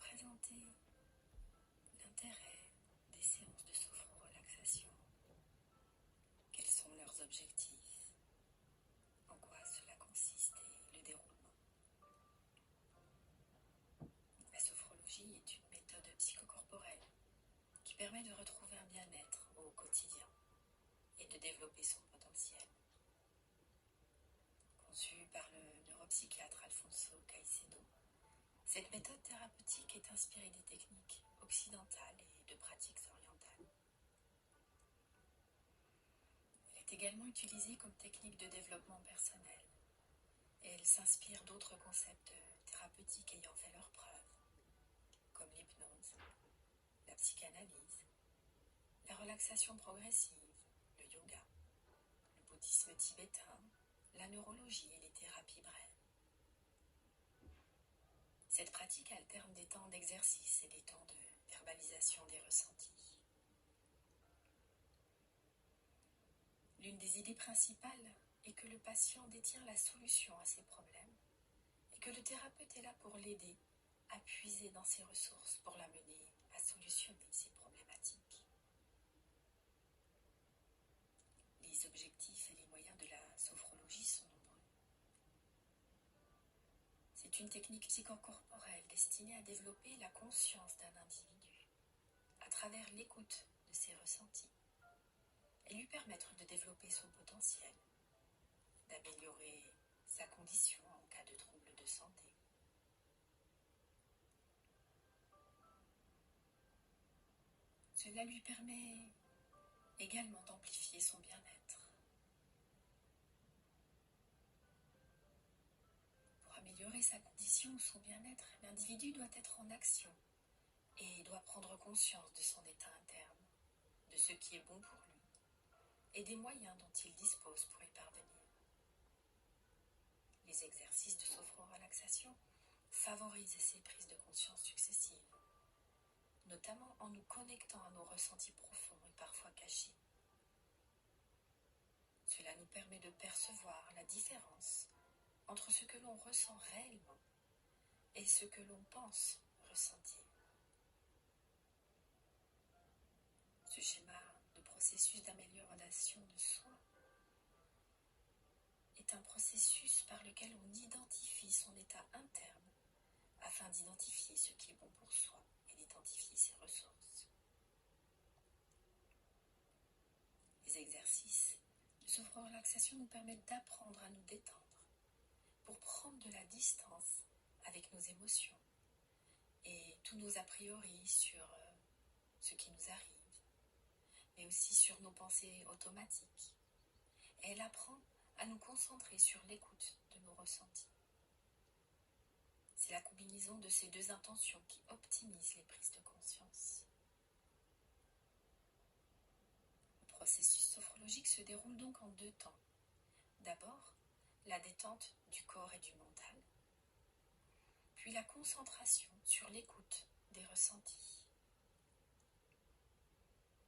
présenter l'intérêt des séances de sophro-relaxation. Quels sont leurs objectifs? En quoi cela consiste et le déroulement? La sophrologie est une méthode psychocorporelle qui permet de retrouver un bien-être au quotidien et de développer son potentiel. Conçue par le neuropsychiatre Alfonso Caicedo, cette méthode thérapeutique est inspirée des techniques occidentales et de pratiques orientales. Elle est également utilisée comme technique de développement personnel et elle s'inspire d'autres concepts thérapeutiques ayant fait leurs preuves, comme l'hypnose, la psychanalyse, la relaxation progressive, le yoga, le bouddhisme tibétain, la neurologie et les thérapies brèves. Cette pratique alterne des temps d'exercice et des temps de verbalisation des ressentis. L'une des idées principales est que le patient détient la solution à ses problèmes et que le thérapeute est là pour l'aider à puiser dans ses ressources pour l'amener à solutionner ses problématiques. Les objectifs et les moyens de la sophrologie sont nombreux. C'est une technique psychocorporelle destinée à développer la conscience d'un individu à travers l'écoute de ses ressentis et lui permettre de développer son potentiel, d'améliorer sa condition en cas de troubles de santé. Cela lui permet également d'amplifier son bien-être. Pour améliorer sa condition ou son bien-être, l'individu doit être en action et doit prendre conscience de son état interne, de ce qui est bon pour lui et des moyens dont il dispose pour y parvenir. Les exercices de sophro-relaxation favorisent ces prises de conscience successives, notamment en nous connectant à nos ressentis profonds et parfois cachés. Cela nous permet de percevoir la différence entre ce que l'on ressent réellement et ce que l'on pense ressentir. Ce schéma de processus d'amélioration de soi est un processus par lequel on identifie son état interne afin d'identifier ce qui est bon pour soi et d'identifier ses ressources. Les exercices de sophro-relaxation nous permettent d'apprendre à nous détendre pour prendre de la distance avec nos émotions et tous nos a priori sur ce qui nous arrive, mais aussi sur nos pensées automatiques. Et elle apprend à nous concentrer sur l'écoute de nos ressentis. C'est la combinaison de ces deux intentions qui optimise les prises de conscience. Le processus sophrologique se déroule donc en deux temps. D'abord, la détente du corps et du mental, puis la concentration sur l'écoute des ressentis.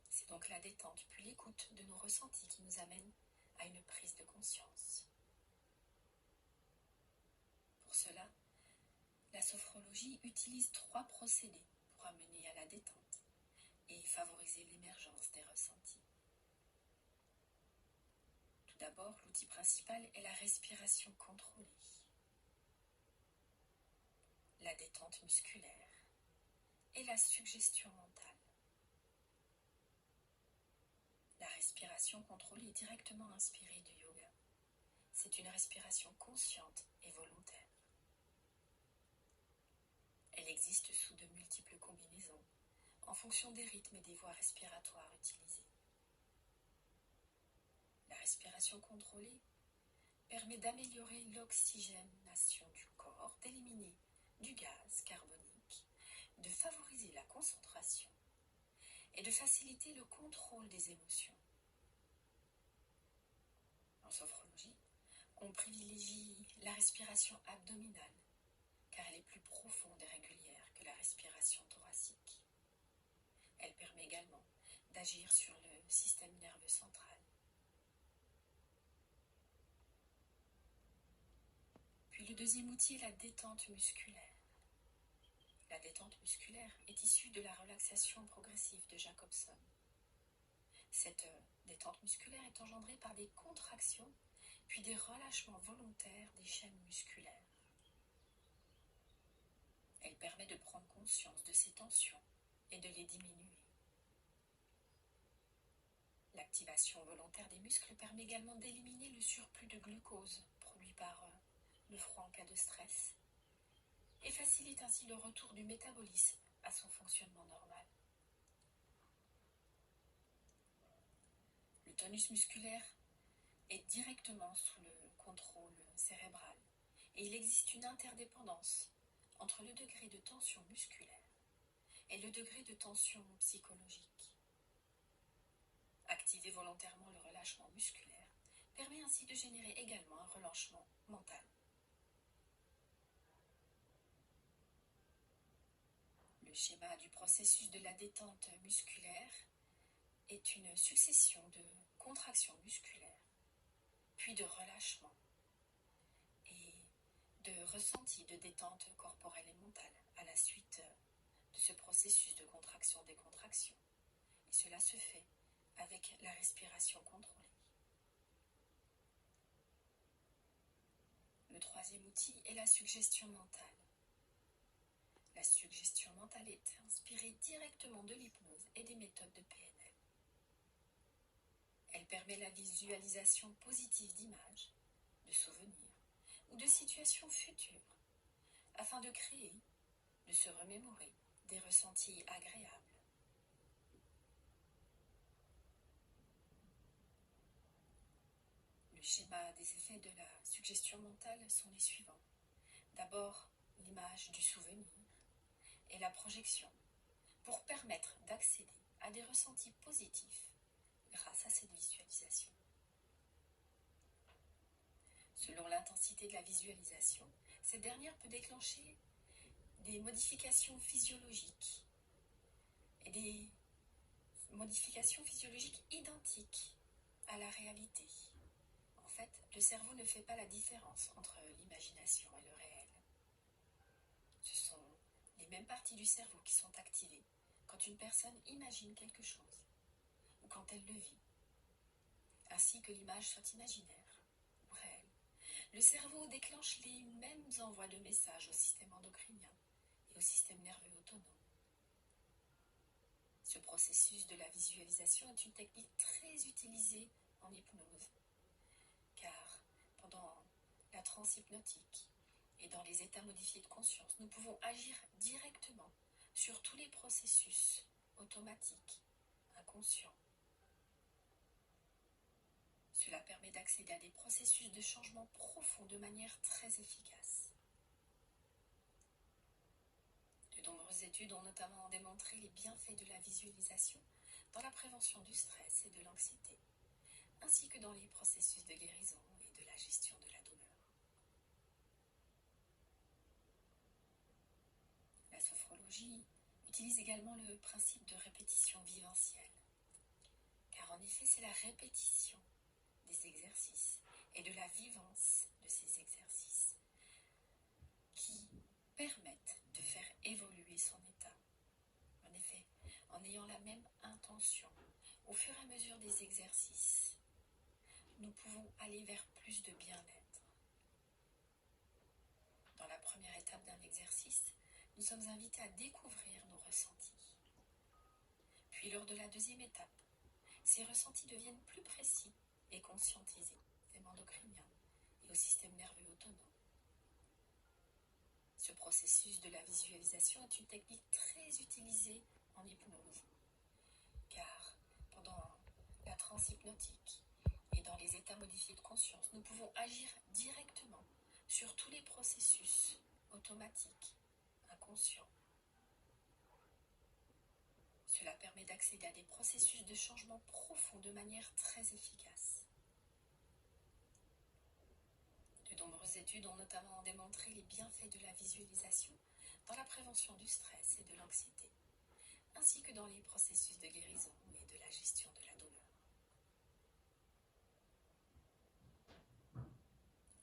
C'est donc la détente puis l'écoute de nos ressentis qui nous amène à une prise de conscience. Pour cela, la sophrologie utilise 3 procédés pour amener à la détente et favoriser l'émergence des ressentis. Tout d'abord, l'outil principal est la respiration contrôlée, la détente musculaire et la suggestion mentale. La respiration contrôlée est directement inspirée du yoga. C'est une respiration consciente et volontaire. Elle existe sous de multiples combinaisons, en fonction des rythmes et des voies respiratoires utilisées. La respiration contrôlée permet d'améliorer l'oxygénation du corps, d'éliminer du gaz carbonique, de favoriser la concentration et de faciliter le contrôle des émotions. En sophrologie, on privilégie la respiration abdominale car elle est plus profonde et régulière que la respiration thoracique. Elle permet également d'agir sur le système nerveux central. Puis le deuxième outil est la détente musculaire. La détente musculaire est issue de la relaxation progressive de Jacobson. Cette détente musculaire est engendrée par des contractions puis des relâchements volontaires des chaînes musculaires. Elle permet de prendre conscience de ces tensions et de les diminuer. L'activation volontaire des muscles permet également d'éliminer le surplus de glucose produit par le froid en cas de stress et facilite ainsi le retour du métabolisme à son fonctionnement normal. Le tonus musculaire est directement sous le contrôle cérébral et il existe une interdépendance entre le degré de tension musculaire et le degré de tension psychologique. Activer volontairement le relâchement musculaire permet ainsi de générer également un relâchement mental. Le schéma du processus de la détente musculaire est une succession de contractions musculaires, puis de relâchement et de ressentis de détente corporelle et mentale à la suite de ce processus de contraction-décontraction. Et cela se fait avec la respiration contrôlée. Le troisième outil est la suggestion mentale. La suggestion mentale est inspirée directement de l'hypnose et des méthodes de PNL. Elle permet la visualisation positive d'images, de souvenirs ou de situations futures afin de créer, de se remémorer des ressentis agréables. Le schéma des effets de la suggestion mentale sont les suivants. D'abord, l'image du souvenir et la projection pour permettre d'accéder à des ressentis positifs grâce à cette visualisation. Selon l'intensité de la visualisation, cette dernière peut déclencher des modifications physiologiques et des modifications physiologiques identiques à la réalité. En fait, le cerveau ne fait pas la différence entre l'imagination et le réel. Ce sont les mêmes parties du cerveau qui sont activées quand une personne imagine quelque chose ou quand elle le vit, ainsi que l'image soit imaginaire ou réelle. Le cerveau déclenche les mêmes envois de messages au système endocrinien et au système nerveux autonome. Ce processus de la visualisation est une technique très utilisée en hypnose, car pendant la transe hypnotique et dans les états modifiés de conscience, nous pouvons agir directement sur tous les processus automatiques, inconscients. Cela permet d'accéder à des processus de changement profond de manière très efficace. De nombreuses études ont notamment démontré les bienfaits de la visualisation dans la prévention du stress et de l'anxiété, ainsi que dans les processus de guérison et de la gestion de la douleur. La sophrologie utilise également le principe de répétition viventielle, car en effet c'est la répétition des exercices et de la vivance de ces exercices qui permettent de faire évoluer son état. En effet, en ayant la même intention au fur et à mesure des exercices, nous pouvons aller vers plus de bien-être. Dans la première étape d'un exercice, nous sommes invités à découvrir nos ressentis. Puis lors de la deuxième étape, ces ressentis deviennent plus précis et conscientisés au système endocrinien et au système nerveux autonome. Ce processus de la visualisation est une technique très utilisée en hypnose, car pendant la transe hypnotique et dans les états modifiés de conscience, nous pouvons agir directement sur tous les processus automatiques, inconscients. Cela permet d'accéder à des processus de changement profond de manière très efficace. De nombreuses études ont notamment démontré les bienfaits de la visualisation dans la prévention du stress et de l'anxiété, ainsi que dans les processus de guérison et de la gestion de la douleur.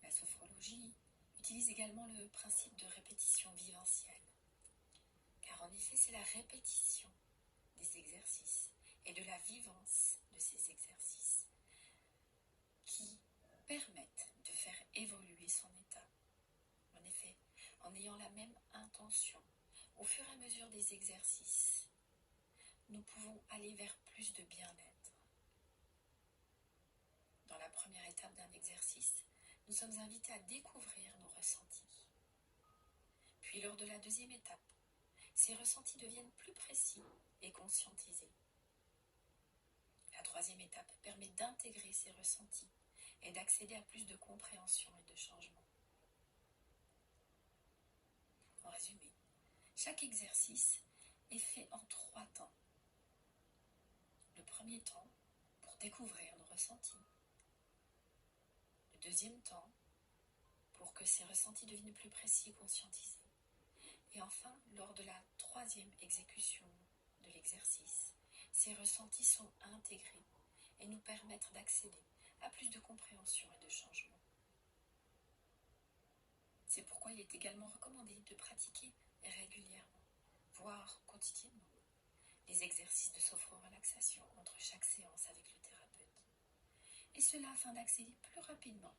La sophrologie utilise également le principe de répétition viventielle, car en effet c'est la répétition des exercices et de la vivance de ces exercices qui permettent de faire évoluer son état. En effet, en ayant la même intention, au fur et à mesure des exercices, nous pouvons aller vers plus de bien-être. Dans la première étape d'un exercice, nous sommes invités à découvrir nos ressentis. Puis lors de la deuxième étape, ces ressentis deviennent plus précis et conscientisés. La troisième étape permet d'intégrer ces ressentis et d'accéder à plus de compréhension et de changement. En résumé, chaque exercice est fait en 3 temps. Le premier temps, pour découvrir nos ressentis. Le deuxième temps, pour que ces ressentis deviennent plus précis et conscientisés. Et enfin, lors de la troisième exécution de l'exercice, ces ressentis sont intégrés et nous permettent d'accéder à plus de compréhension et de changement. C'est pourquoi il est également recommandé de pratiquer régulièrement, voire quotidiennement, les exercices de sophro-relaxation entre chaque séance avec le thérapeute. Et cela afin d'accéder plus rapidement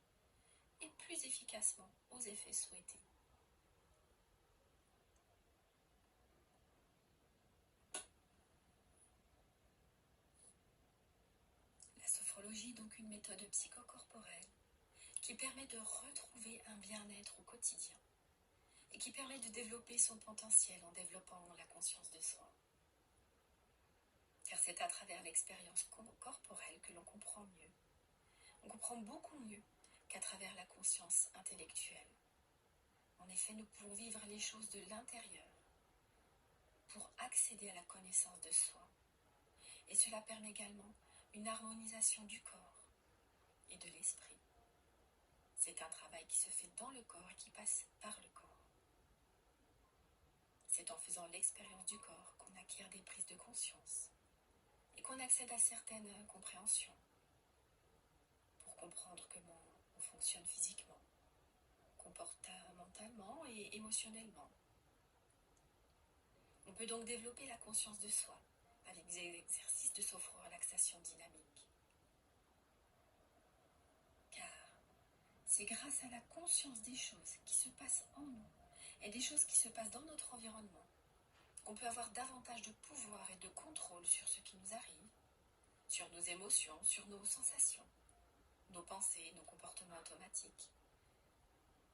et plus efficacement aux effets souhaités. La sophrologie est donc une méthode psychocorporelle qui permet de retrouver un bien-être au quotidien et qui permet de développer son potentiel en développant la conscience de soi. Car c'est à travers l'expérience corporelle que l'on comprend mieux. On comprend beaucoup mieux qu'à travers la conscience intellectuelle. En effet, nous pouvons vivre les choses de l'intérieur pour accéder à la connaissance de soi. Et cela permet également une harmonisation du corps et de l'esprit. C'est un travail qui se fait dans le corps et qui passe par le corps. C'est en faisant l'expérience du corps qu'on acquiert des prises de conscience et qu'on accède à certaines compréhensions pour comprendre comment on fonctionne physiquement, comportementalement et émotionnellement. On peut donc développer la conscience de soi avec des exercices de sophro-relaxation dynamique. Car c'est grâce à la conscience des choses qui se passent en nous et des choses qui se passent dans notre environnement qu'on peut avoir davantage de pouvoir et de contrôle sur ce qui nous arrive, sur nos émotions, sur nos sensations, nos pensées, nos comportements automatiques.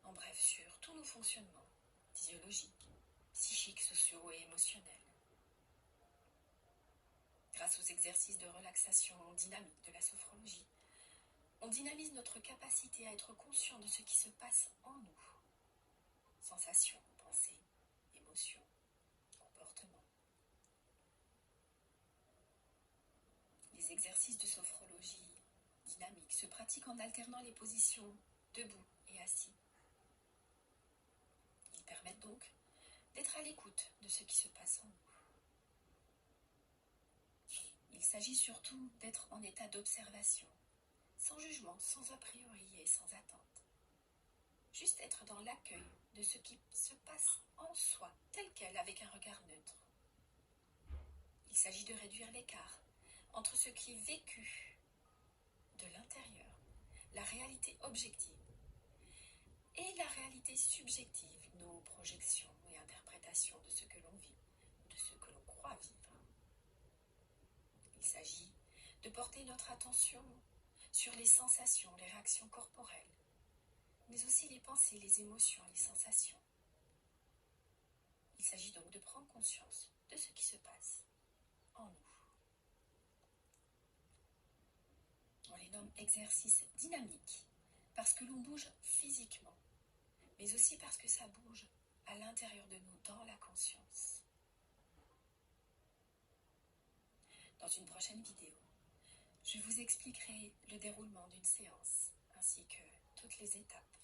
En bref, sur tous nos fonctionnements physiologiques, psychiques, sociaux et émotionnels. Grâce aux exercices de relaxation dynamique de la sophrologie, on dynamise notre capacité à être conscient de ce qui se passe en nous. Sensations, pensées, émotions, comportements. Les exercices de sophrologie dynamique se pratiquent en alternant les positions debout et assis. Ils permettent donc d'être à l'écoute de ce qui se passe en nous. Il s'agit surtout d'être en état d'observation, sans jugement, sans a priori et sans attente. Juste être dans l'accueil de ce qui se passe en soi, tel quel, avec un regard neutre. Il s'agit de réduire l'écart entre ce qui est vécu de l'intérieur, la réalité objective, et la réalité subjective, nos projections et interprétations de ce que l'on vit, de ce que l'on croit vivre. Il s'agit de porter notre attention sur les sensations, les réactions corporelles, mais aussi les pensées, les émotions, les sensations. Il s'agit donc de prendre conscience de ce qui se passe en nous. On les nomme exercices dynamiques parce que l'on bouge physiquement, mais aussi parce que ça bouge à l'intérieur de nous, dans la conscience. Dans une prochaine vidéo, je vous expliquerai le déroulement d'une séance, ainsi que toutes les étapes